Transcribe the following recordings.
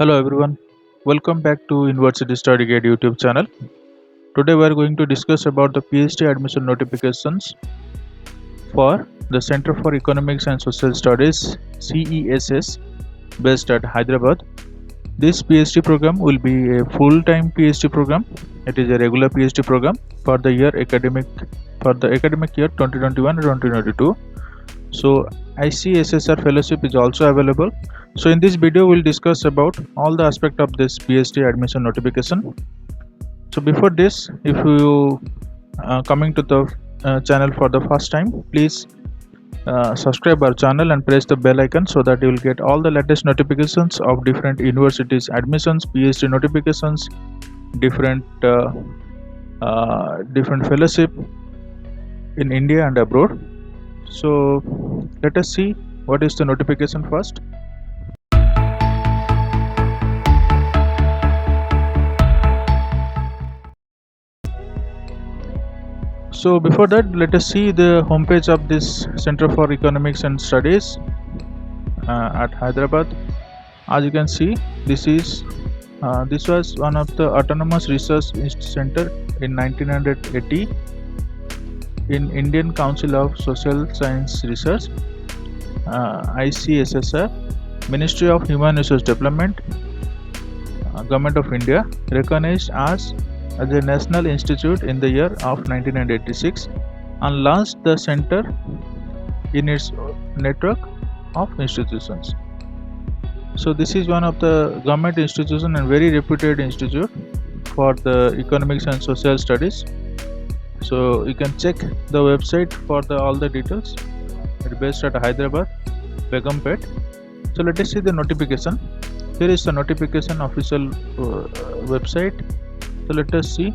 Hello everyone, welcome back to University Study Guide YouTube channel. Today we are going to discuss about the PhD admission notifications for the Center for Economics and Social Studies CESS based at Hyderabad. This PhD program will be a full-time PhD program. It is a regular PhD program for the academic year 2021 and 2022. So ICSSR fellowship is also available. So in this video we'll discuss about all the aspect of this PhD admission notification. So before this, if you coming to the channel for the first time, please subscribe our channel and press the bell icon so that you will get all the latest notifications of different universities admissions, PhD notifications, different fellowship in India and abroad. So let us see what is the notification first. So before that, let us see the homepage of this Center for Economics and Studies at Hyderabad. As you can see, this was one of the autonomous research center in 1980 in Indian Council of Social Science Research, ICSSR, Ministry of Human Resource Development, Government of India, recognized as a national institute in the year of 1986 and launched the center in its network of institutions. So this is one of the government institution and very reputed institute for the economics and social studies. So you can check the website for all the details. It is based at Hyderabad, Begumpet. So let us see the notification. Here is the notification official website. So let us see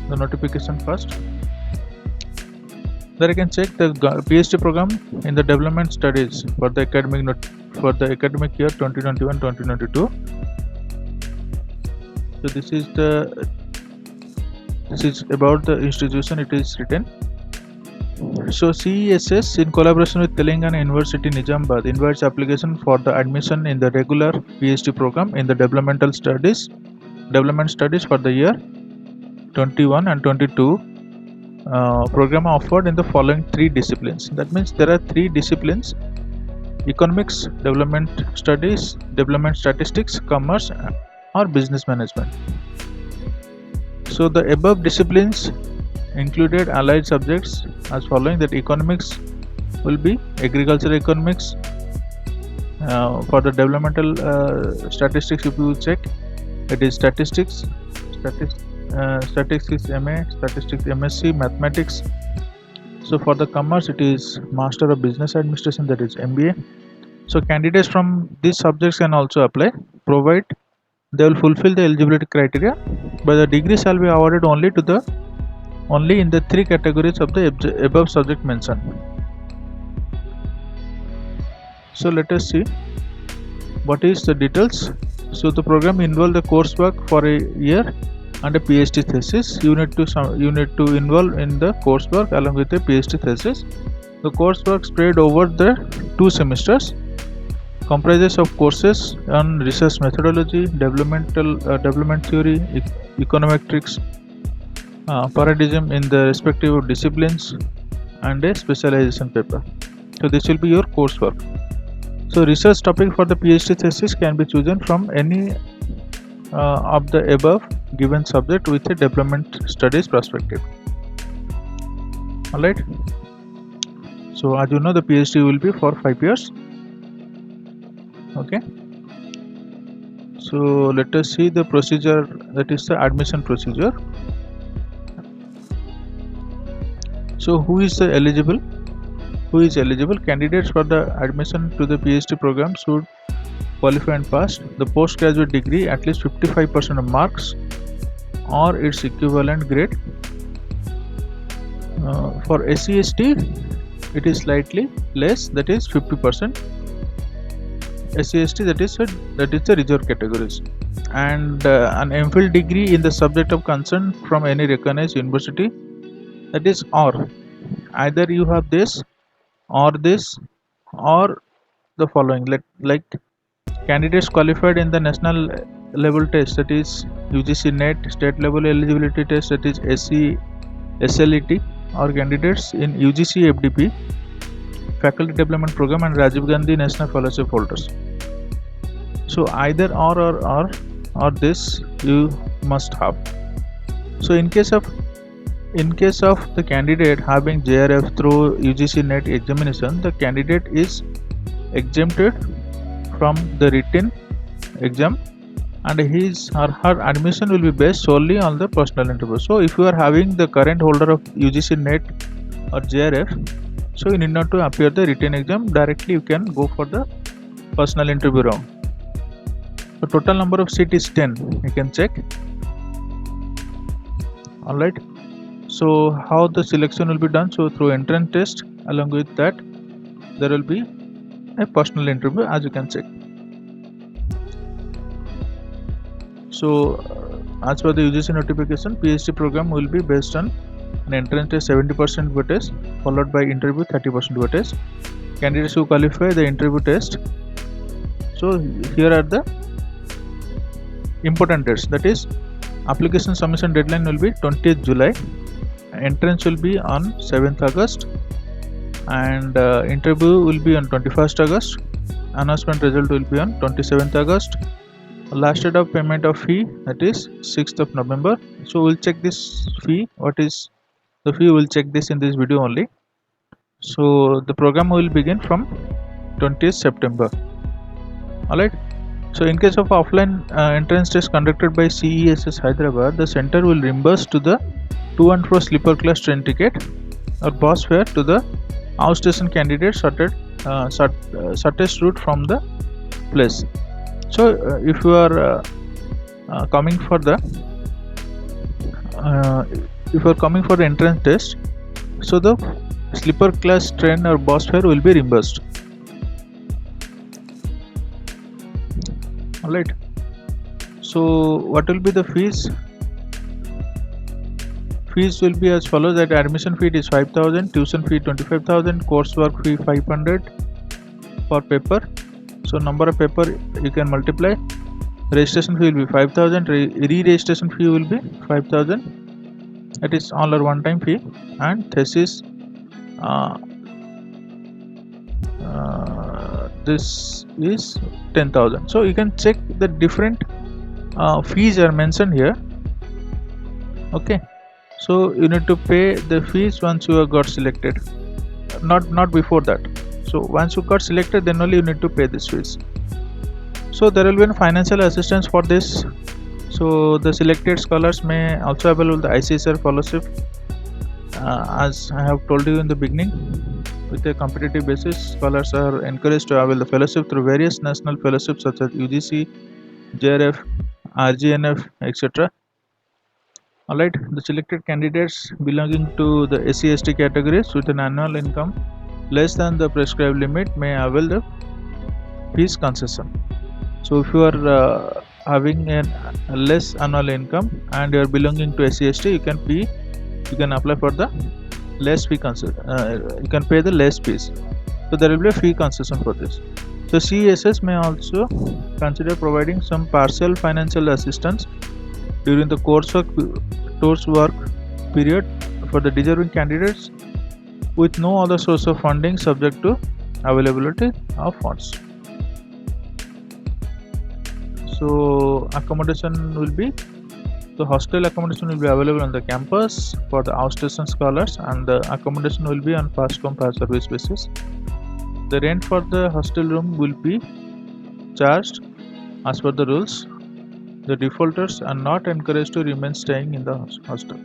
the notification first. There I can check the PhD program in the development studies for the academic year 2021-2022. So this is about the institution. It is written. So CESS in collaboration with Telangana University Nizamabad invites application for the admission in the regular PhD program in the development studies for the year 21 and 22. Program offered in the following three disciplines. That means there are three disciplines: economics, development studies, development statistics, commerce, or business management. So the above disciplines included allied subjects as following: that economics will be agricultural economics. For the developmental statistics, if you check, it is statistics MA, statistics MSc, mathematics. So for the commerce, it is Master of Business Administration, that is MBA. So candidates from these subjects can also apply, provided they will fulfill the eligibility criteria, but the degree shall be awarded only in the three categories of the above subject mentioned. So let us see what is the details. So the program involve the coursework for a year and a PhD thesis. You need to involve in the coursework along with a PhD thesis. The coursework spread over the 2 semesters, comprises of courses on research methodology, development theory, econometrics, paradigm in the respective disciplines, and a specialization paper. So this will be your coursework. So research topic for the PhD thesis can be chosen from any of the above given subject with a development studies perspective. Alright. So as you know, the PhD will be for 5 years. Okay. So let us see the procedure, that is the admission procedure. So who is eligible? Candidates for the admission to the PhD program should qualify and pass the postgraduate degree at least 55% of marks or its equivalent grade. For SCST, it is slightly less, that is 50%. SCST, that is the reserved categories, and an MPhil degree in the subject of concern from any recognized university, that is or either you have this or the following, like Candidates qualified in the national level test, that is UGC NET, state level eligibility test, that is SC SLET, or candidates in UGC FDP, Faculty Development Program, and Rajiv Gandhi National Fellowship holders. So either or this you must have. So in case of the candidate having JRF through UGC NET examination, the candidate is exempted from the written exam, and his or her admission will be based solely on the personal interview. So if you are having the current holder of UGC NET or JRF, so you need not to appear the written exam, directly you can go for the personal interview round. The total number of seat is 10, you can check. Alright, so how the selection will be done? So through entrance test, along with that there will be a personal interview, as you can check. So as per the UGC notification, PhD program will be based on an entrance test 70% weightage, followed by interview 30% weightage. Candidates who qualify the interview test. So here are the important dates, that is application submission deadline will be 20th July, entrance will be on 7th August, and interview will be on 21st August, announcement result will be on 27th August. Last date of payment of fee, that is 6th of November. So we'll check this fee, what is the fee, we'll check this in this video only. So the program will begin from 20th September. Alright, so in case of offline entrance test conducted by CESS Hyderabad, the center will reimburse to the to and fro sleeper class train ticket or bus fare to the outstation candidate shortest route from the place. So if you are coming for the entrance test, so the sleeper class train or bus fare will be reimbursed. Alright, so what will be the fees? Fees will be as follows: that admission fee is 5,000, tuition fee 25,000, coursework fee 500 per paper. So number of paper you can multiply. Registration fee will be 5,000, re-registration fee will be 5,000, that is all or one time fee, and thesis this is 10,000. So you can check the different fees are mentioned here. Okay, so you need to pay the fees once you have got selected, not before that. So once you got selected, then only you need to pay this fees. So there will be financial assistance for this. So the selected scholars may also avail the ICSR fellowship, as I have told you in the beginning. With a competitive basis, scholars are encouraged to avail the fellowship through various national fellowships such as UGC, JRF, RGNF, etc. Alright, the selected candidates belonging to the SC/ST categories with an annual income less than the prescribed limit may avail the fees concession. So if you are having a less annual income and you are belonging to SC/ST, you can apply for the less fee concession. You can pay the less fees. So there will be a fee concession for this. So CESS may also consider providing some partial financial assistance during the coursework period for the deserving candidates with no other source of funding, subject to availability of funds. So accommodation will be, the hostel accommodation will be available on the campus for the outstation scholars, and the accommodation will be on first come first service basis. The rent for the hostel room will be charged as per the rules. The defaulters are not encouraged to remain staying in the hostel.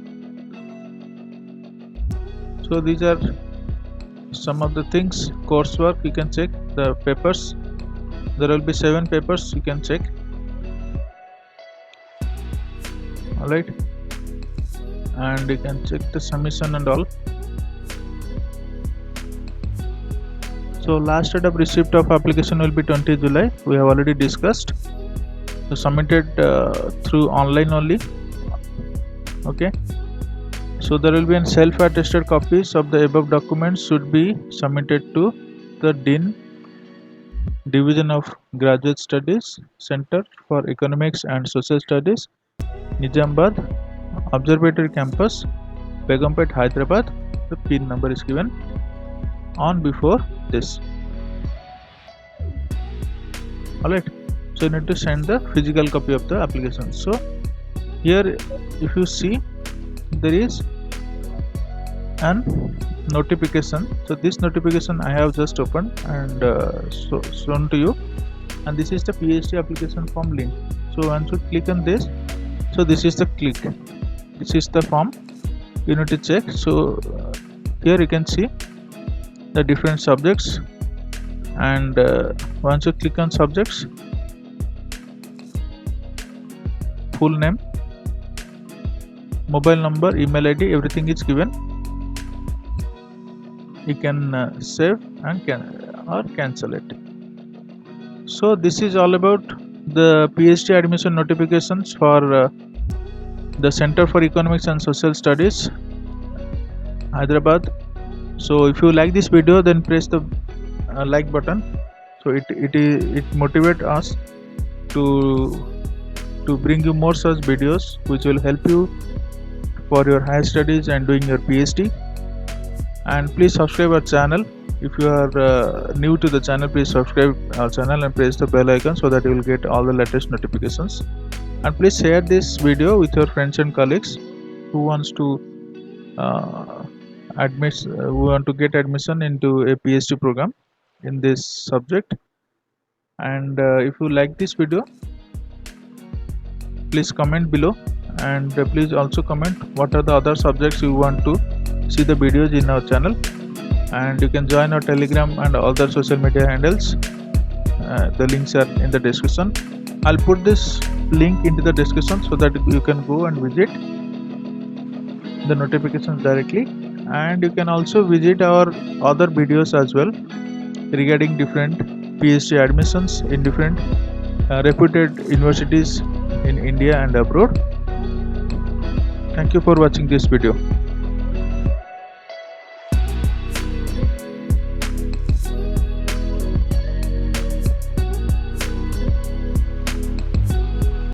So these are some of the things. Coursework, you can check the papers. There will be 7 papers, you can check. Alright, and you can check the submission and all. So last date of receipt of application will be 20 July. We have already discussed. So submitted through online only. Okay, so there will be an self-attested copies of the above documents should be submitted to the Dean Division of Graduate Studies, Center for Economics and Social Studies, Nizamabad, Observatory Campus, Begumpet, Hyderabad. The PIN number is given on before this. Alright, so you need to send the physical copy of the application. So here if you see, there is an notification. So this notification I have just opened and shown to you, and this is the PhD application form link. So once you click on this, so this is the click, this is the form you need to check. So here you can see the different subjects, and once you click on subjects, full name, mobile number, email ID, everything is given. You can save and cancel it. So this is all about the PhD admission notifications for the Center for Economics and Social Studies, Hyderabad. So if you like this video, then press the like button. So it motivates us to bring you more such videos which will help you for your higher studies and doing your PhD. And please subscribe our channel. If you are new to the channel, please subscribe our channel and press the bell icon so that you will get all the latest notifications. And please share this video with your friends and colleagues who wants to get admission into a PhD program in this subject. And if you like this video, please comment below, and please also comment what are the other subjects you want to see the videos in our channel. And you can join our Telegram and other social media handles. The links are in the description. I'll put this link into the description so that you can go and visit the notifications directly, and you can also visit our other videos as well regarding different PhD admissions in different reputed universities in India and abroad. Thank you for watching this video.